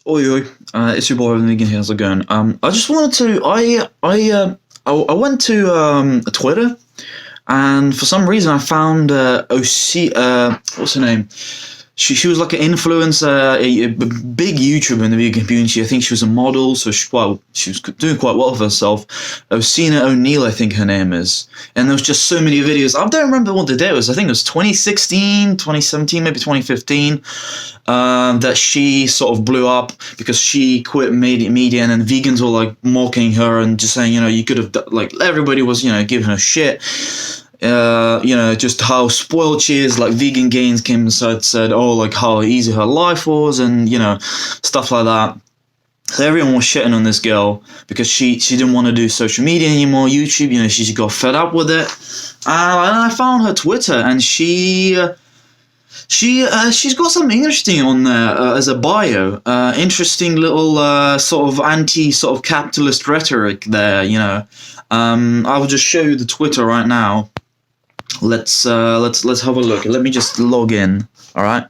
Oi, oi. It's your boy Vegan. How's it going? I just wanted to. I went to Twitter, and for some reason I found OC. What's her name? She was like an influencer, a big YouTuber in the vegan community. I think she was a model, so she was doing quite well for herself. Esssena O'Neill, I think her name is. And there was just so many videos. I don't remember what the day was. I think it was 2016, 2017, maybe 2015, that she sort of blew up because she quit media, and then vegans were like mocking her and just saying, you could have, like, everybody was, giving her shit. Just how spoiled she is. Like, Vegan Gains came and said, oh, like how easy her life was, and stuff like that. So everyone was shitting on this girl because she didn't want to do social media anymore, YouTube. She just got fed up with it. And I found her Twitter, and she's got something interesting on there as a bio. Interesting little sort of anti capitalist rhetoric there. I will just show you the Twitter right now. Let's have a look. Let me just log in. All right.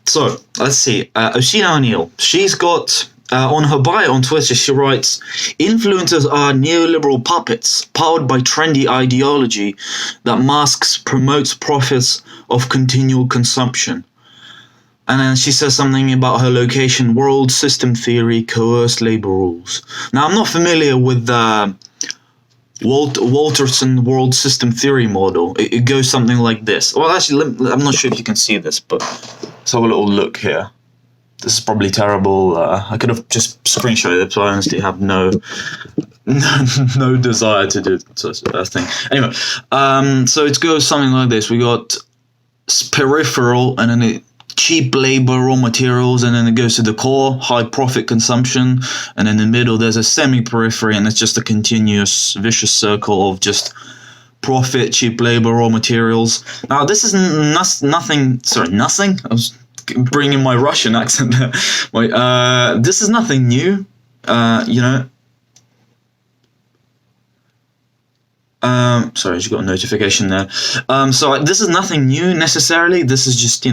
So let's see. Esssena O'Neill. She's got on her bio on Twitter. She writes, "Influencers are neoliberal puppets powered by trendy ideology that masks promotes profits of continual consumption." And then she says something about her location: world system theory, coerced labor rules. Now, I'm not familiar with the Walterson world system theory model. It goes something like this. Well, actually, I'm not sure if you can see this, but let's have a little look here. This is probably terrible. I could have just screenshotted it, so I honestly have no desire to do such a thing. Anyway, so it goes something like this. We got peripheral, and then cheap labor, raw materials, and then it goes to the core, high profit consumption, and in the middle there's a semi-periphery, and it's just a continuous vicious circle of just profit, cheap labor, raw materials. Now, this is nothing. I was bringing my Russian accent there. Wait, this is nothing new. Sorry, I just got a notification there. So this is nothing new necessarily. This is just,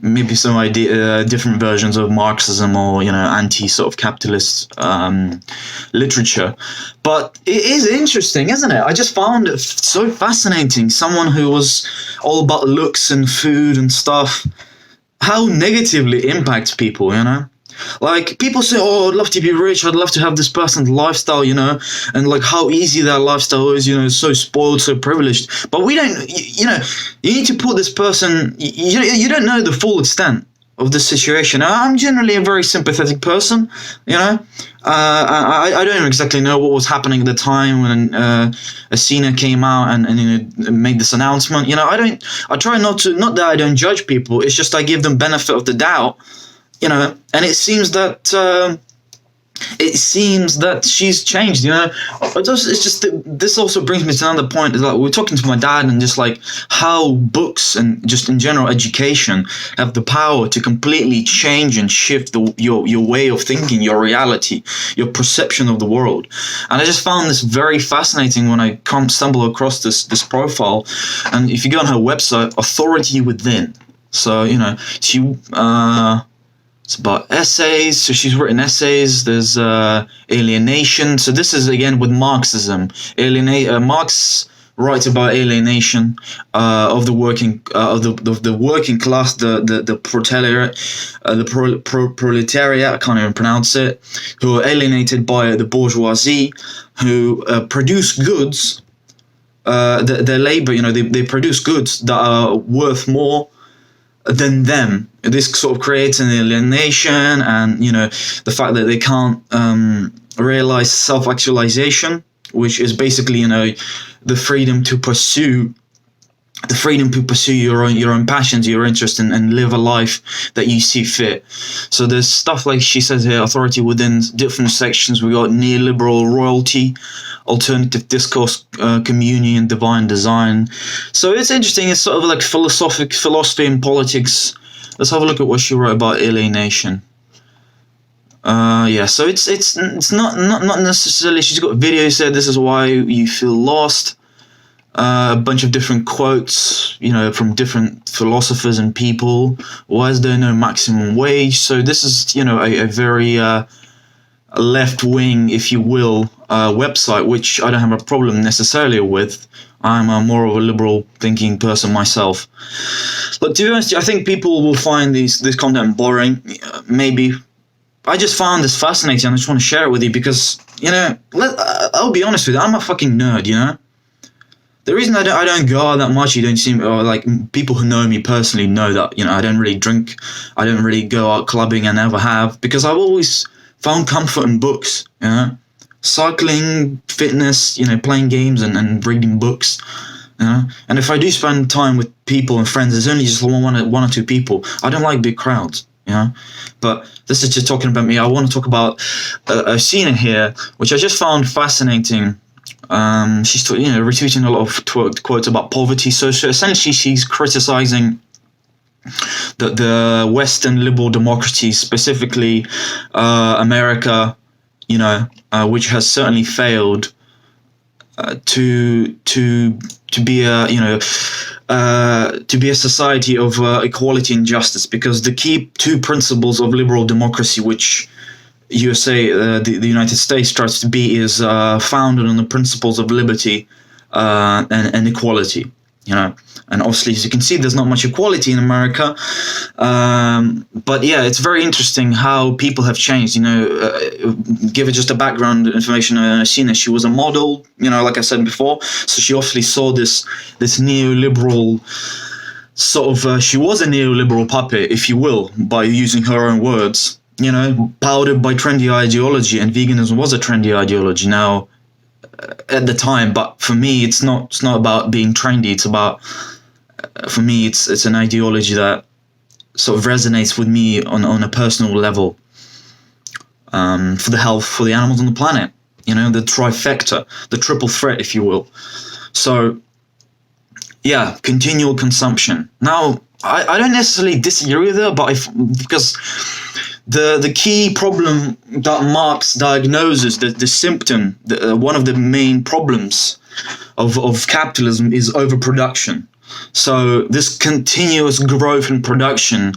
maybe some different versions of Marxism or, anti sort of capitalist literature. But it is interesting, isn't it? I just found it so fascinating. Someone who was all about looks and food and stuff, how negatively it impacts people, Like, people say, oh, I'd love to be rich, I'd love to have this person's lifestyle, and like how easy that lifestyle is, so spoiled, so privileged. But we don't, you need to put this person, you don't know the full extent of the situation. I'm generally a very sympathetic person, I don't exactly know what was happening at the time when Esssena came out and made this announcement. I try not that I don't judge people, it's just I give them benefit of the doubt. And it seems that she's changed. It's just that this also brings me to another point. Is like, we're talking to my dad, and just like how books and just in general education have the power to completely change and shift your way of thinking, your reality, your perception of the world. And I just found this very fascinating when I stumble across this profile. And if you go on her website, Authority Within. So she. It's about essays, so she's written essays. There's alienation. So this is again with Marxism. Marx writes about alienation of the working the working class, the proletariat, proletariat. I can't even pronounce it. Who are alienated by the bourgeoisie, who produce goods. Their labor, they produce goods that are worth more than them. This sort of creates an alienation, and the fact that they can't realize self-actualization, which is basically the freedom to pursue your own passions, your interests, and live a life that you see fit. So there's stuff like she says here: authority within different sections. We got neoliberal royalty, alternative discourse, communion, divine design. So it's interesting. It's sort of like philosophy and politics. Let's have a look at what she wrote about alienation. So it's not necessarily. She's got videos there. This is why you feel lost. a bunch of different quotes, from different philosophers and people. Why is there no maximum wage? So this is, a very left wing, if you will, website, which I don't have a problem necessarily with. I'm more of a liberal thinking person myself. But to be honest, I think people will find this content boring. Maybe. I just found this fascinating, and I just want to share it with you because, I'll be honest with you, I'm a fucking nerd, The reason I don't go out that much, you don't seem, or like people who know me personally know that, I don't really drink, I don't really go out clubbing, I never have, because I've always found comfort in books, cycling, fitness, playing games and reading books, and if I do spend time with people and friends, there's only just one or two people. I don't like big crowds, but this is just talking about me. I want to talk about Esssena here, which I just found fascinating. She's retweeting a lot of quotes about poverty. So essentially, she's criticizing the Western liberal democracies, specifically America, which has certainly failed to be a society of equality and justice, because the key two principles of liberal democracy, which USA, the United States tries to be, is founded on the principles of liberty and equality. And obviously, as you can see, there's not much equality in America. But yeah, it's very interesting how people have changed. Give it just a background information on Esssena. She was a model, like I said before. So she obviously saw this neoliberal sort of. She was a neoliberal puppet, if you will, by using her own words. Powdered by trendy ideology, and veganism was a trendy ideology now at the time. But for me, it's not about being trendy. It's about, for me, it's an ideology that sort of resonates with me on a personal level, for the health, for the animals on the planet. The trifecta, the triple threat, if you will. So, yeah, continual consumption. Now, I don't necessarily disagree with her, but because the key problem that Marx diagnoses, the symptom, one of the main problems of capitalism is overproduction. So this continuous growth in production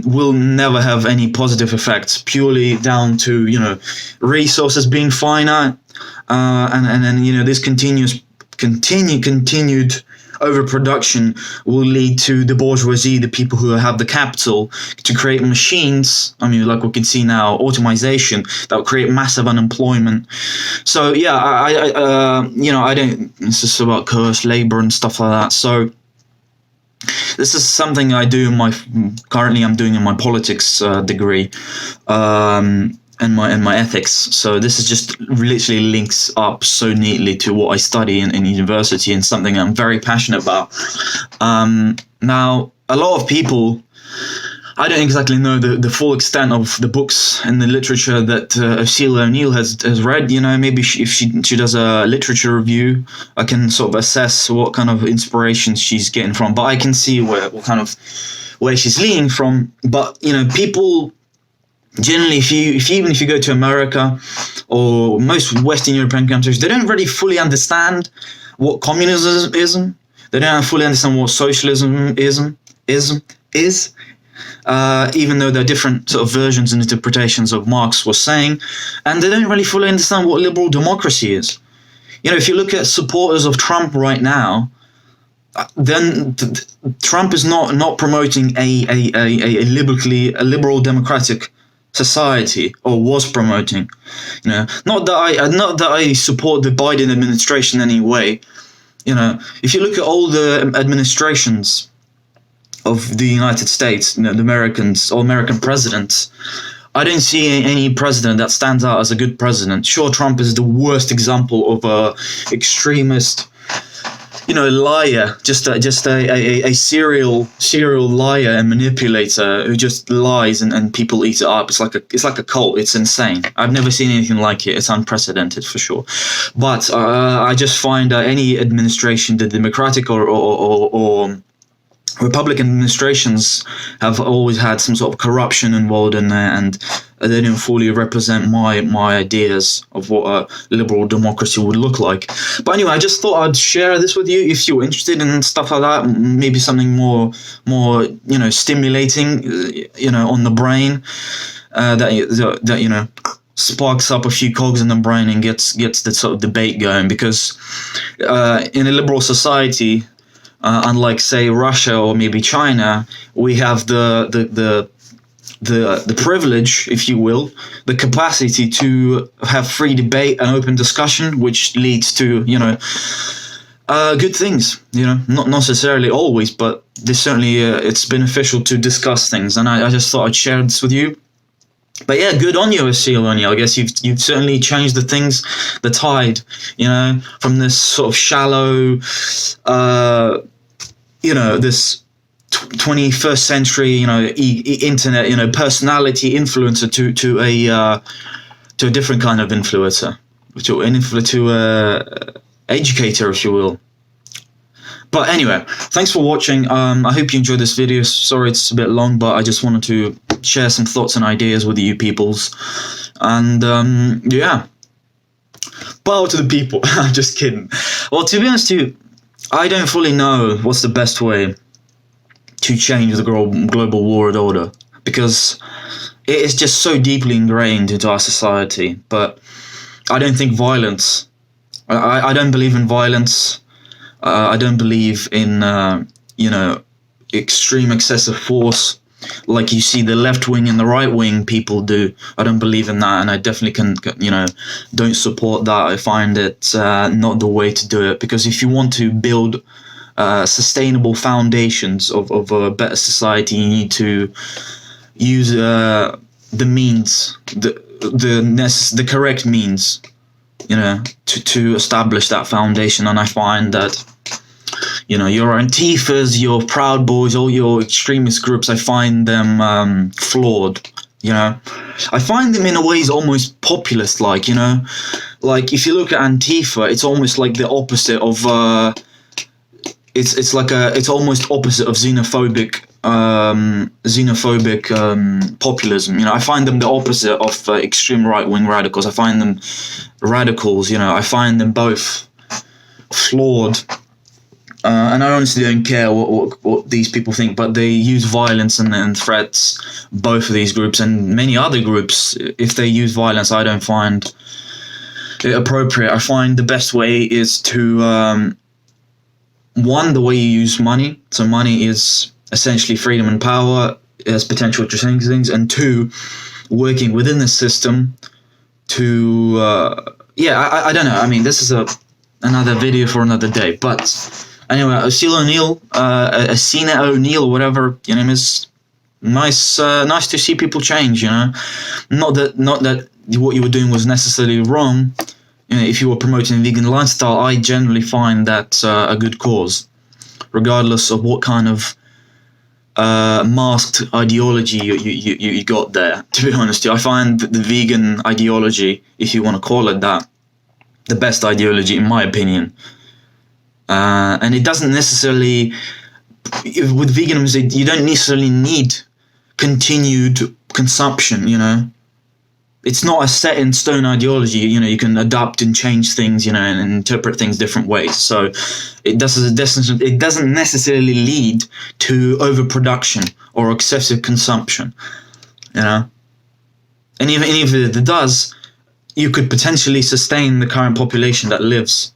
will never have any positive effects, purely down to resources being finite, and then this continued overproduction will lead to the bourgeoisie, the people who have the capital, to create machines. I mean, like we can see now, automation that will create massive unemployment. So yeah, I don't. This is about coerced labor and stuff like that. So this is something I do currently I'm doing in my politics degree, and my ethics. So this is just literally links up so neatly to what I study in university, and something I'm very passionate about. Now, a lot of people, I don't exactly know the full extent of the books and the literature that Sheila O'Neill has read. Maybe if she does a literature review, I can sort of assess what kind of inspiration she's getting from. But I can see where she's leaning from. But people, generally, even if you go to America or most Western European countries, they don't really fully understand what communism is. They don't fully understand what socialism is. Even though there are different sort of versions and interpretations of Marx was saying, and they don't really fully understand what liberal democracy is. If you look at supporters of Trump right now, then Trump is not promoting a liberal democratic society, or was promoting. Not that I support the Biden administration in any way. If you look at all the administrations of the United States, the American presidents, I don't see any president that stands out as a good president. Sure, Trump is the worst example of a extremist, liar, just a serial liar and manipulator who just lies and people eat it up. It's like a cult. It's insane. I've never seen anything like it. It's unprecedented for sure. But I just find any administration, the Democratic or Republican administrations have always had some sort of corruption involved in there, and they don't fully represent my ideas of what a liberal democracy would look like. But anyway, I just thought I'd share this with you if you're interested in stuff like that. Maybe something more stimulating, on the brain, that sparks up a few cogs in the brain and gets the sort of debate going. Because in a liberal society, unlike, say, Russia or maybe China, we have the privilege, if you will, the capacity to have free debate and open discussion, which leads to good things. Not necessarily always, but this certainly it's beneficial to discuss things. And I just thought I'd share this with you. But yeah, good on you, Esssena. I guess you've certainly changed the tide, from this sort of shallow, this 21st century, internet, personality influencer to a different kind of influencer, to educator, if you will. But anyway, thanks for watching. I hope you enjoyed this video. Sorry it's a bit long, but I just wanted to share some thoughts and ideas with you peoples. And yeah, power to the people. I'm just kidding. Well, to be honest with you, I don't fully know what's the best way to change the global world order, because it is just so deeply ingrained into our society. But I don't think violence. I don't believe in violence. I don't believe in extreme excessive force like you see the left wing and the right wing people do. I don't believe in that, and I definitely don't support that. I find it not the way to do it, because if you want to build sustainable foundations of a better society, you need to use the means, the correct means, to establish that foundation. And I find that your Antifas, your Proud Boys, all your extremist groups, I find them flawed. I find them in a ways almost populist-like. Like if you look at Antifa, it's almost like the opposite of it's almost opposite of xenophobic populism. I find them the opposite of extreme right-wing radicals. I find them radicals. I find them both flawed. And I honestly don't care what these people think, but they use violence and threats, both of these groups and many other groups. If they use violence, I don't find it appropriate. I find the best way is to, one, the way you use money. So money is essentially freedom and power, it has potential to change things. And two, working within the system to, I don't know. I mean, this is another video for another day, but anyway, Esssena O'Neill, whatever your name is, nice to see people change. Not that what you were doing was necessarily wrong. If you were promoting a vegan lifestyle, I generally find that a good cause, regardless of what kind of masked ideology you got there. To be honest, I find the vegan ideology, if you want to call it that, the best ideology in my opinion. And it doesn't necessarily, with veganism, you don't necessarily need continued consumption, It's not a set in stone ideology, you can adapt and change things, and interpret things different ways. So it doesn't necessarily lead to overproduction or excessive consumption, And even if it does, you could potentially sustain the current population that lives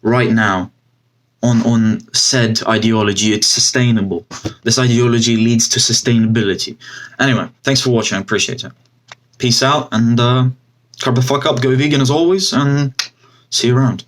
right now on said ideology. It's sustainable. This ideology leads to sustainability. Anyway, thanks for watching. I appreciate it. Peace out, and carb the fuck up, go vegan as always, and see you around.